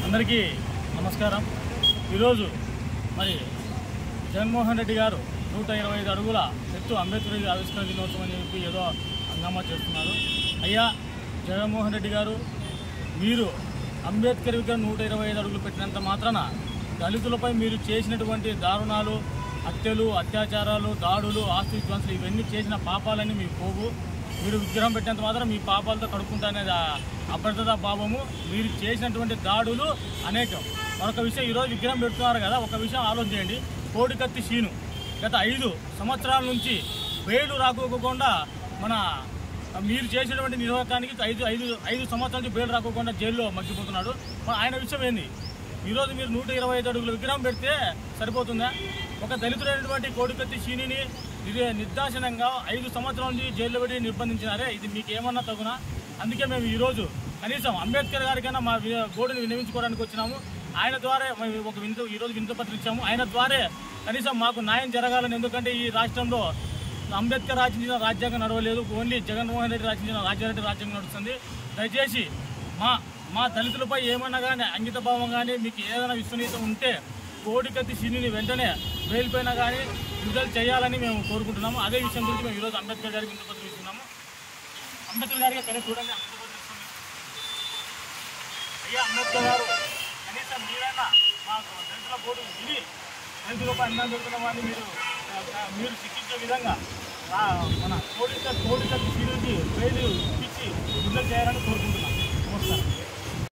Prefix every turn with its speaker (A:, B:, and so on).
A: అందరికీ నమస్కారం। ఈరోజు మరి జగన్మోహన్ రెడ్డి గారు 125 అడుగుల ఎత్తు అంబేద్కర్ ఆవిష్కరణ దినోత్సవం అని చెప్పి ఏదో హంగామా చేస్తున్నారు। అయ్యా జగన్మోహన్ రెడ్డి గారు, మీరు అంబేద్కర్ విగ్రహం 125 అడుగులు పెట్టినంత మాత్రాన దళితులపై మీరు చేసినటువంటి దారుణాలు, హత్యలు, అత్యాచారాలు, దాడులు, ఆస్తి విధ్వంసాలు ఇవన్నీ చేసిన పాపాలన్నీ మీకు పోవు। మీరు విగ్రహం పెట్టినంత మాత్రం మీ పాపాలతో కడుక్కుంటానేది అభద్రతా భావము। మీరు చేసినటువంటి దాడులు అనేకం। మరొక విషయం, ఈరోజు విగ్రహం పెడుతున్నారు కదా, ఒక విషయం ఆలోచించండి। కోడికత్తి శ్రీను గత 5 సంవత్సరాల నుంచి బెయిల్ రాకోకుండా మీరు చేసినటువంటి నిర్వాహకానికి 5 సంవత్సరాల నుంచి బెయిల్ రాకోకుండా జైల్లో మగ్గిపోతున్నాడు। ఆయన విషయం ఏంది? ఈరోజు మీరు 125 అడుగుల విగ్రహం పెడితే సరిపోతుందా? ఒక దళితుడైనటువంటి కోడికత్తి శ్రీనిని నిర్దాక్షిణ్యంగా 5 సంవత్సరాల నుంచి జైల్లో పెట్టి నిర్బంధించినారే, ఇది మీకు ఏమన్నా తగునా? అందుకే మేము ఈరోజు కనీసం అంబేద్కర్ గారికైనా మా గోడుని వినియోగించుకోవడానికి వచ్చినాము। ఆయన ద్వారా ఈరోజు వింతపత్రం ఇచ్చాము। ఆయన ద్వారా కనీసం మాకు న్యాయం జరగాలని। ఎందుకంటే ఈ రాష్ట్రంలో అంబేద్కర్ రాసించిన రాజ్యాంగం నడవలేదు, ఓన్లీ జగన్మోహన్ రెడ్డి రాసించిన రాజ్యాంగం నడుస్తుంది। దయచేసి మా దళితులపై ఏమన్నా కానీ అంకితభావం కానీ మీకు ఏదైనా విశ్వనీయత ఉంటే కోడికత్తి శ్రీనిని వెంటనే బెయిల్ పైన కానీ విడుదల చేయాలని మేము కోరుకుంటున్నాము। అదే విషయం గురించి మేము ఈరోజు అంబేద్కర్ గారికి వింతపత్రం ఇస్తున్నాము। అంబేద్కర్ గారికి కనీసం చూడండి, అయ్యా అంబేద్కర్ గారు, కనీసం మీరైనా మా దళితుల కోడు విని దళితులపై అన్నం దొరుకుతున్న వాడిని మీరు శిక్షించే విధంగా మన కోడికత్తి శ్రీనికి బెయిల్ ఇచ్చి విడుదల చేయాలని కోరుకుంటున్నాం। నమస్కారం।